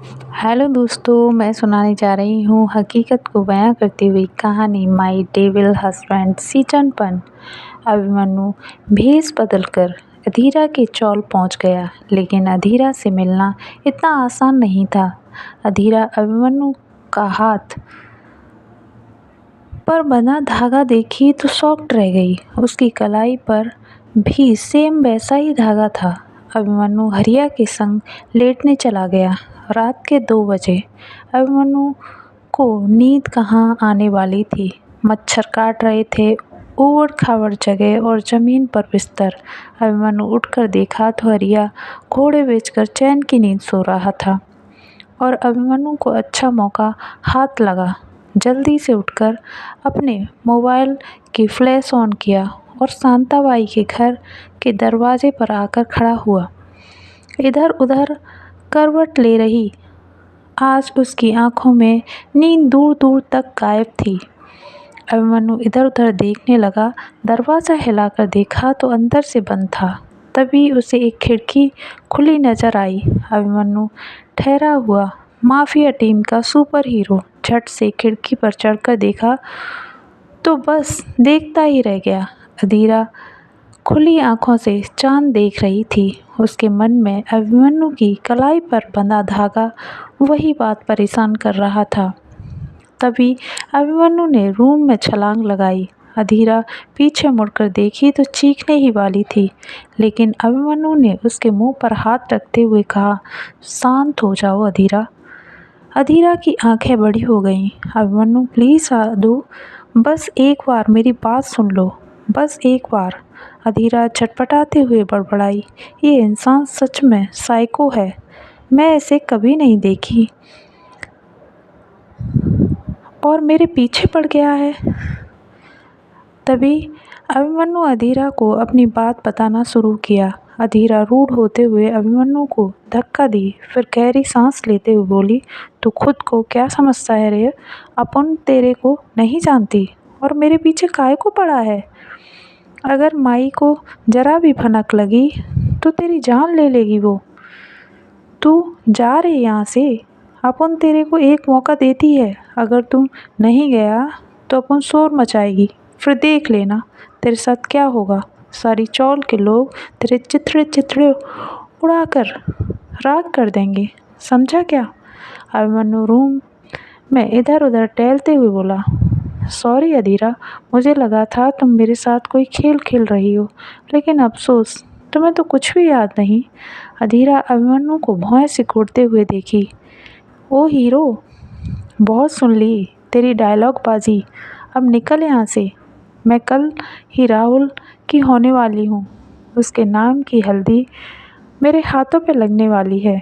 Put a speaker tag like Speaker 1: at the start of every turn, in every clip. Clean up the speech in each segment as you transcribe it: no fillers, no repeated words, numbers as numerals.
Speaker 1: Hello दोस्तों, मैं सुनाने जा रही हूँ हकीकत को बयां करती हुई कहानी माई डेविल हस्बैंड सीजन 1। अभिमन्यु भेष बदलकर अधीरा के चौल पहुँच गया, लेकिन अधीरा से मिलना इतना आसान नहीं था। अधीरा अभिमन्यु का हाथ पर बंधा धागा देखी तो शॉक्ड रह गई। उसकी कलाई पर भी सेम वैसा ही धागा था। अभिमन्यु हरिया के संग लेटने चला गया। रात के 2 बजे। अभिमन्यु को नींद कहाँ आने वाली थी। मच्छर काट रहे थे ऊबड़ खाबड़ जगह और जमीन पर बिस्तर। अभिमन्यु उठकर देखा तो हरिया घोड़े बेचकर चैन की नींद सो रहा था और अभिमन्यु को अच्छा मौका हाथ लगा। जल्दी से उठकर अपने मोबाइल की फ्लैश ऑन किया और शांताबाई के घर के दरवाजे पर आकर खड़ा हुआ। इधर उधर करवट ले रही आज उसकी आंखों में नींद दूर दूर तक गायब थी। अभिमन्यु इधर उधर देखने लगा। दरवाज़ा हिलाकर देखा तो अंदर से बंद था। तभी उसे एक खिड़की खुली नजर आई। अभिमन्यु ठहरा हुआ माफिया टीम का सुपर हीरो झट से खिड़की पर चढ़कर देखा तो बस देखता ही रह गया। अधीरा खुली आंखों से चांद देख रही थी। उसके मन में अभिमन्यु की कलाई पर बंधा धागा वही बात परेशान कर रहा था। तभी अभिमन्यु ने रूम में छलांग लगाई। अधीरा पीछे मुड़कर देखी तो चीखने ही वाली थी, लेकिन अभिमन्यु ने उसके मुंह पर हाथ रखते हुए कहा, शांत हो जाओ अधीरा। अधीरा की आंखें बड़ी हो गईं। अभिमन्यु प्लीज साधु, बस एक बार मेरी बात सुन लो, बस एक बार। अधीरा छटपटाते हुए बड़बड़ाई, ये इंसान सच में साइको है, मैं इसे कभी नहीं देखी और मेरे पीछे पड़ गया है। तभी अभिमन्यु अधीरा को अपनी बात बताना शुरू किया। अधीरा रूठ होते हुए अभिमन्यु को धक्का दी, फिर गहरी सांस लेते हुए बोली, तू खुद को क्या समझता है रे? अपन तेरे को नहीं जानती और मेरे पीछे काहे को पड़ा है? अगर माई को जरा भी भनक लगी तो तेरी जान ले लेगी वो। तू जा रे यहाँ से, अपन तेरे को एक मौका देती है। अगर तू नहीं गया तो अपन शोर मचाएगी, फिर देख लेना तेरे साथ क्या होगा। सारी चौल के लोग तेरे चिथड़े चिथड़े उड़ाकर राख कर देंगे, समझा क्या? अभिमन्यु रूम में इधर उधर टहलते हुए बोला, सॉरी अधीरा, मुझे लगा था तुम मेरे साथ कोई खेल खेल रही हो, लेकिन अफसोस तुम्हें तो कुछ भी याद नहीं। अधीरा अभिमन्यु को भौं सिकोड़ते हुए देखी। ओ हीरो, बहुत सुन ली तेरी डायलॉग बाजी, अब निकल यहाँ से। मैं कल ही राहुल की होने वाली हूँ। उसके नाम की हल्दी मेरे हाथों पे लगने वाली है,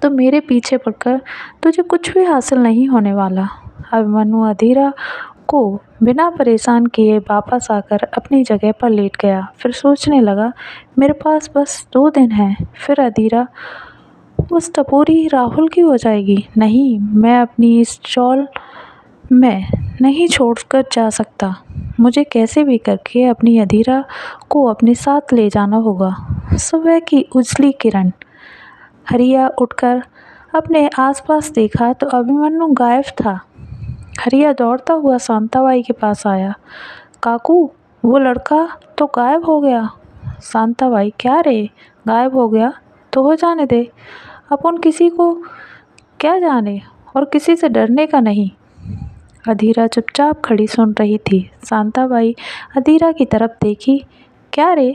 Speaker 1: तो मेरे पीछे पड़कर तुझे कुछ भी हासिल नहीं होने वाला। अभिमन्यु अधीरा को बिना परेशान किए वापस आकर अपनी जगह पर लेट गया। फिर सोचने लगा, मेरे पास बस 2 दिन हैं, फिर अधीरा उस टपोरी राहुल की हो जाएगी। नहीं, मैं अपनी इस चौल में नहीं छोड़कर जा सकता। मुझे कैसे भी करके अपनी अधीरा को अपने साथ ले जाना होगा। सुबह की उजली किरण। हरिया उठकर अपने आसपास देखा तो अभिमन्यु गायब था। हरिया दौड़ता हुआ शांताबाई के पास आया। काकू, वो लड़का तो गायब हो गया। शांताबाई, क्या रे, गायब हो गया तो हो जाने दे, अपन किसी को क्या जाने और किसी से डरने का नहीं। अधीरा चुपचाप खड़ी सुन रही थी। शांताबाई अधीरा की तरफ देखी, क्या रे,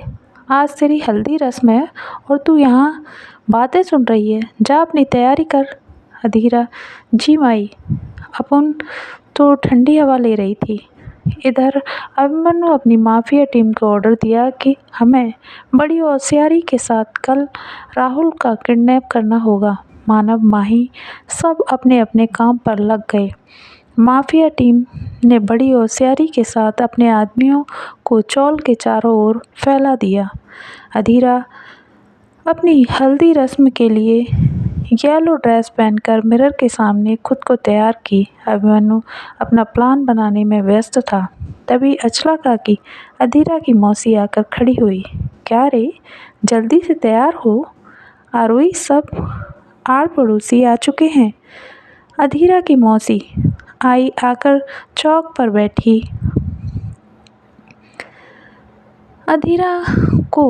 Speaker 1: आज तेरी हल्दी रस्म है और तू यहाँ बातें सुन रही है, जा अपनी तैयारी कर। अधीरा, जी माई, अपन तो ठंडी हवा ले रही थी। इधर अभिमन्यु अपनी माफिया टीम को ऑर्डर दिया कि हमें बड़ी होशियारी के साथ कल राहुल का किडनैप करना होगा। मानव, माही सब अपने अपने काम पर लग गए। माफिया टीम ने बड़ी होशियारी के साथ अपने आदमियों को चौल के चारों ओर फैला दिया। अधीरा अपनी हल्दी रस्म के लिए येलो ड्रेस पहनकर मिरर के सामने खुद को तैयार की। अभिमन्यु अपना प्लान बनाने में व्यस्त था। तभी अचला काकी अधीरा की मौसी आकर खड़ी हुई। क्या रे, जल्दी से तैयार हो, आरोही सब आड़ पड़ोसी आ चुके हैं। अधीरा की मौसी आई आकर चौक पर बैठी। अधीरा को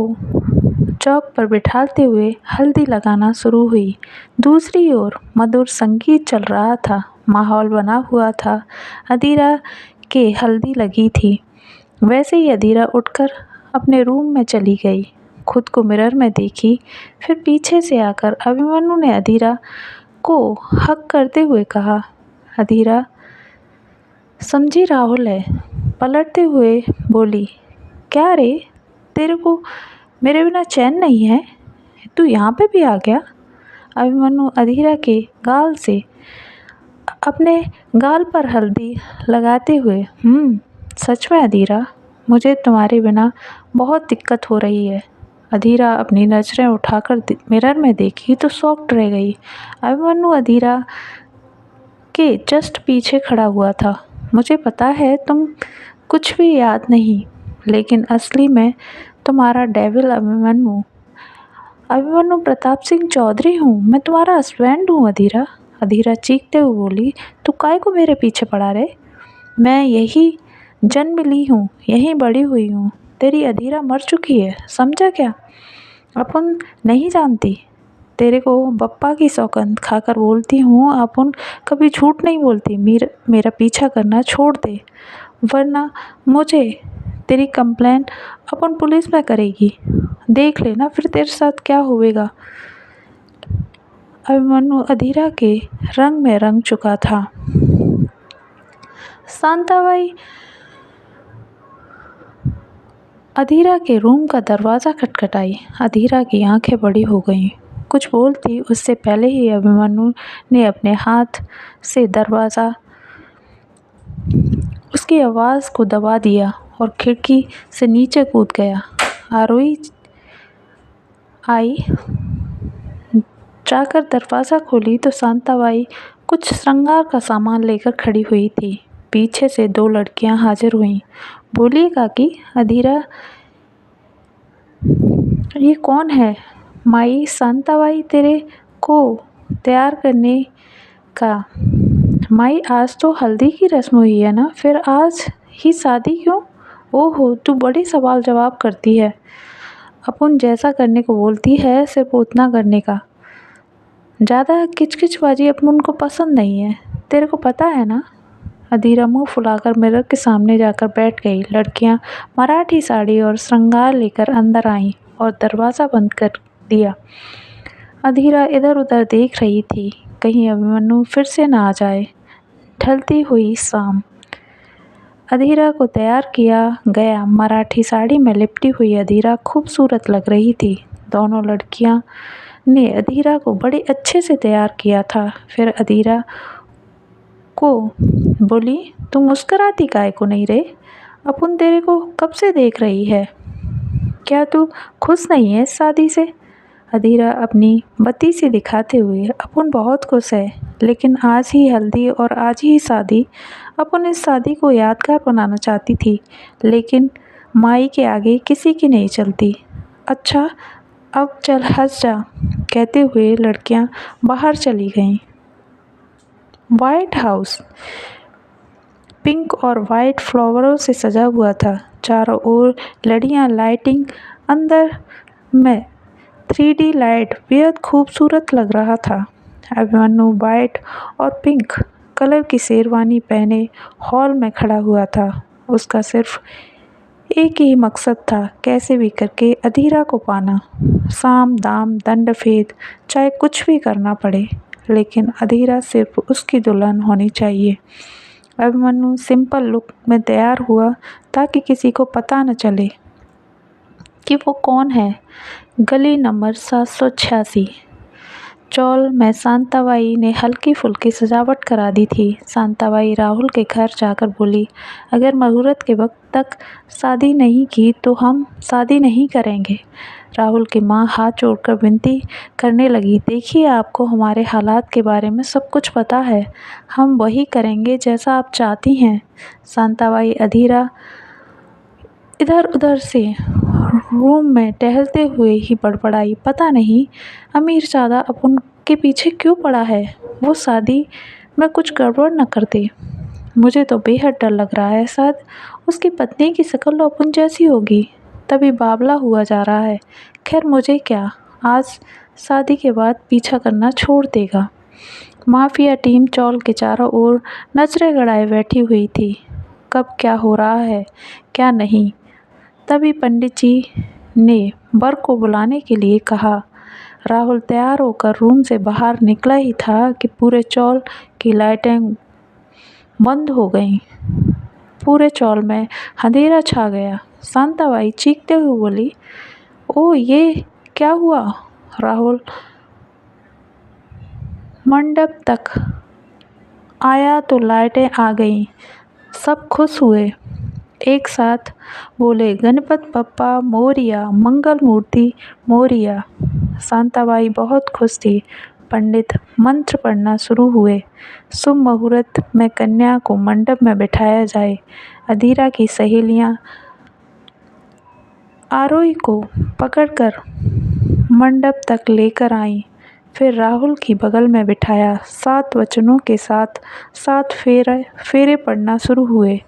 Speaker 1: चौक पर बिठाते हुए हल्दी लगाना शुरू हुई। दूसरी ओर मधुर संगीत चल रहा था, माहौल बना हुआ था। अधीरा के हल्दी लगी थी। वैसे ही अधीरा उठकर अपने रूम में चली गई। खुद को मिरर में देखी, फिर पीछे से आकर अभिमन्यु ने अधीरा को हक करते हुए कहा, अधीरा समझी राहुल है। पलटते हुए बोली, क्या रे, तेरे को मेरे बिना चैन नहीं है? तू यहाँ पे भी आ गया? अभिमन्यु अधीरा के गाल से अपने गाल पर हल्दी लगाते हुए, सच में अधीरा, मुझे तुम्हारे बिना बहुत दिक्कत हो रही है। अधीरा अपनी नज़रें उठाकर मिरर में देखी तो शॉक्ड रह गई। अभिमन्यु अधीरा के जस्ट पीछे खड़ा हुआ था। मुझे पता है तुम कुछ भी याद नहीं, लेकिन असली में तुम्हारा डेविल अभिमन्यु प्रताप सिंह चौधरी हूँ। मैं तुम्हारा हस्बैंड हूँ अधीरा। अधीरा चीखते हुए बोली, तू काय को मेरे पीछे पड़ा रे? मैं यही जन्म ली हूँ, यहीं बड़ी हुई हूँ। तेरी अधीरा मर चुकी है, समझा क्या? अपन नहीं जानती। तेरे को बप्पा की सौगंध खाकर बोलती हूँ, अपन कभी झूठ नहीं बोलती। मेरा पीछा करना छोड़ दे, वरना मुझे तेरी कंप्लेंट अपन पुलिस में करेगी। देख लेना फिर तेरे साथ क्या होएगा। अभिमन्यु अधीरा के रंग में रंग चुका था। शांताबाई अधीरा के रूम का दरवाज़ा खटखटाई। अधीरा की आंखें बड़ी हो गईं। कुछ बोलती उससे पहले ही अभिमन्यु ने अपने हाथ से दरवाज़ा उसकी आवाज़ को दबा दिया और खिड़की से नीचे कूद गया। आरोही आई, जाकर दरवाज़ा खोली तो शांताबाई कुछ श्रृंगार का सामान लेकर खड़ी हुई थी। पीछे से 2 लड़कियां हाजिर हुईं। बोलिए काकी, अधीरा ये कौन है? माई शांताबाई तेरे को तैयार करने का। माई आज तो हल्दी की रस्म हुई है ना, फिर आज ही शादी क्यों? ओहो, तू बड़ी सवाल जवाब करती है। अपन जैसा करने को बोलती है सिर्फ उतना करने का। ज़्यादा किचकिचबाजी अपन को पसंद नहीं है, तेरे को पता है ना। अधीरा मुंह फुलाकर मिरर के सामने जाकर बैठ गई। लड़कियां मराठी साड़ी और श्रृंगार लेकर अंदर आईं और दरवाज़ा बंद कर दिया। अधीरा इधर उधर देख रही थी, कहीं अभिमन्यु फिर से ना आ जाए। ढलती हुई शाम। अधीरा को तैयार किया गया। मराठी साड़ी में लिपटी हुई अधीरा खूबसूरत लग रही थी। दोनों लड़कियां ने अधीरा को बड़े अच्छे से तैयार किया था। फिर अधीरा को बोली, तू मुस्कुराती काहे को नहीं रे? अपन तेरे को कब से देख रही है। क्या तू खुश नहीं है इस शादी से? अधीरा अपनी बत्ती से दिखाते हुए, अपन बहुत खुश है, लेकिन आज ही हल्दी और आज ही शादी। अपन इस शादी को यादगार बनाना चाहती थी, लेकिन माई के आगे किसी की नहीं चलती। अच्छा अब चल हंस जा, कहते हुए लड़कियां बाहर चली गईं। व्हाइट हाउस पिंक और वाइट फ्लावरों से सजा हुआ था। चारों ओर लड़ियां लाइटिंग, अंदर में 3D लाइट बेहद खूबसूरत लग रहा था। अभिमन्यु वाइट और पिंक कलर की शेरवानी पहने हॉल में खड़ा हुआ था। उसका सिर्फ एक ही मकसद था, कैसे भी करके अधीरा को पाना। साम दाम दंड भेद, चाहे कुछ भी करना पड़े, लेकिन अधीरा सिर्फ उसकी दुल्हन होनी चाहिए। अभिमन्यु सिंपल लुक में तैयार हुआ ताकि किसी को पता न चले कि वो कौन है। गली नंबर 786 चौल में शांताबाई ने हल्की फुल्की सजावट करा दी थी। शांताबाई राहुल के घर जाकर बोली, अगर मुहूर्त के वक्त तक शादी नहीं की तो हम शादी नहीं करेंगे। राहुल की माँ हाथ जोड़कर विनती करने लगी, देखिए आपको हमारे हालात के बारे में सब कुछ पता है, हम वही करेंगे जैसा आप चाहती हैं। शांताबाई अधीरा इधर उधर से रूम में टहलते हुए ही बड़बड़ाई, पता नहीं अमीरजादा अब उनके पीछे क्यों पड़ा है। वो शादी में कुछ गड़बड़ न कर दे। मुझे तो बेहद डर लग रहा है। शायद उसकी पत्नी की शक्ल अपन जैसी होगी, तभी बावला हुआ जा रहा है। खैर मुझे क्या, आज शादी के बाद पीछा करना छोड़ देगा। माफिया टीम चौल के चारों ओर नजरें गड़ाए बैठी हुई थी। कब क्या हो रहा है क्या नहीं। तभी पंडित जी ने वर को बुलाने के लिए कहा। राहुल तैयार होकर रूम से बाहर निकला ही था कि पूरे चौल की लाइटें बंद हो गईं। पूरे चौल में अंधेरा छा गया। शांताबाई चीखते हुए बोली, ओ ये क्या हुआ। राहुल मंडप तक आया तो लाइटें आ गईं। सब खुश हुए, एक साथ बोले, गणपत बप्पा मोरिया, मंगल मूर्ति मोरिया। शांताबाई बहुत खुश थी। पंडित मंत्र पढ़ना शुरू हुए। शुभ मुहूर्त में कन्या को मंडप में बिठाया जाए। अधीरा की सहेलियां आरोही को पकड़कर मंडप तक लेकर आईं। फिर राहुल की बगल में बिठाया। 7 वचनों के साथ 7 फेरे पड़ना शुरू हुए।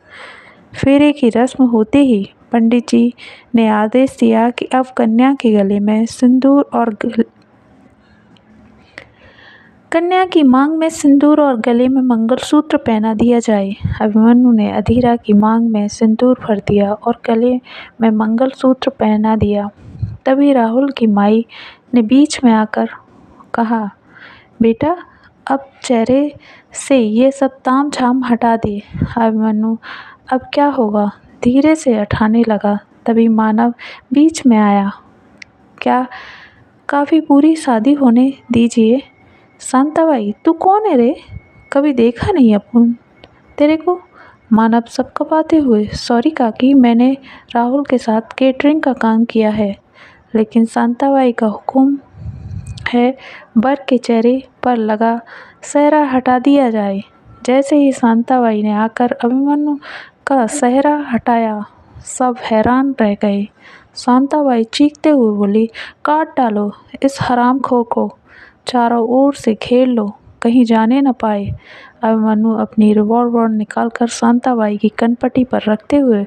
Speaker 1: फेरे की रस्म होते ही पंडित जी ने आदेश दिया कि अब कन्या के गले में सिंदूर और कन्या की मांग में सिंदूर और गले में मंगलसूत्र पहना दिया जाए। अभिमन्यु ने अधीरा की मांग में सिंदूर भर दिया और गले में मंगलसूत्र पहना दिया। तभी राहुल की माई ने बीच में आकर कहा, बेटा अब चेहरे से ये सब ताम झाम हटा दे। अभिमन्यु अब क्या होगा धीरे से उठाने लगा। तभी मानव बीच में आया, क्या काफ़ी पूरी शादी होने दीजिए। शांताबाई तू कौन है रे, कभी देखा नहीं अपन तेरे को। मानव सब कपाते हुए, सॉरी काकी, मैंने राहुल के साथ केटरिंग का काम किया है। लेकिन शांताबाई का हुक्म है वर के चेहरे पर लगा सेहरा हटा दिया जाए। जैसे ही शांताबाई ने आकर अभिमन्यु का सेहरा हटाया, सब हैरान रह गए। शांताबाई चीखते हुए बोली, काट डालो इस हरामखोर को, चारों ओर से घेर लो, कहीं जाने न पाए। अभिमन्यु अपनी रिवॉल्वर निकालकर शांताबाई की कनपटी पर रखते हुए,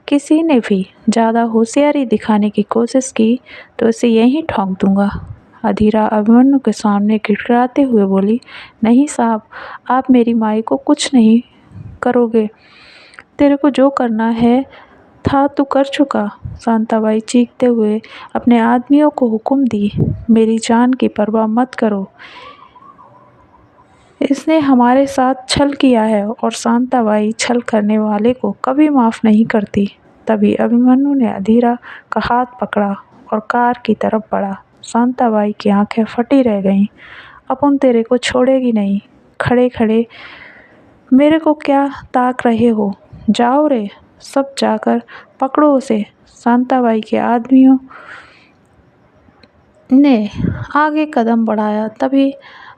Speaker 1: किसी ने भी ज़्यादा होशियारी दिखाने की कोशिश की तो इसे यहीं ठोक दूंगा। अधीरा अभिमन्यु के सामने गिड़गिड़ाते हुए बोली, नहीं साहब, आप मेरी माई को कुछ नहीं करोगे। तेरे को जो करना है था तू कर चुका। शांताबाई चीखते हुए अपने आदमियों को हुक्म दी, मेरी जान की परवाह मत करो, इसने हमारे साथ छल किया है और शांताबाई छल करने वाले को कभी माफ़ नहीं करती। तभी अभिमन्यु ने अधीरा का हाथ पकड़ा और कार की तरफ बढ़ा। शांताबाई की आंखें फटी रह गईं। अपन तेरे को छोड़ेगी नहीं। खड़े खड़े मेरे को क्या ताक रहे हो, जाओ रे, सब जाकर पकड़ो उसे। शांताबाई के आदमियों ने आगे कदम बढ़ाया। तभी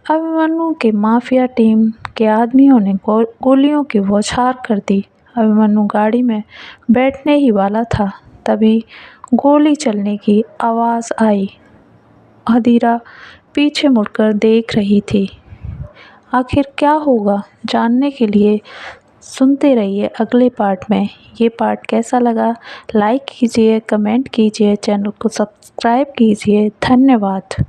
Speaker 1: अभिमन्यु के माफिया टीम के आदमियों ने गोलियों की बौछार कर दी। अभिमन्यु गाड़ी में बैठने ही वाला था, तभी गोली चलने की आवाज़ आई। अधीरा पीछे मुड़कर देख रही थी। आखिर क्या होगा जानने के लिए सुनते रहिए अगले पार्ट में। ये पार्ट कैसा लगा लाइक कीजिए, कमेंट कीजिए, चैनल को सब्सक्राइब कीजिए। धन्यवाद।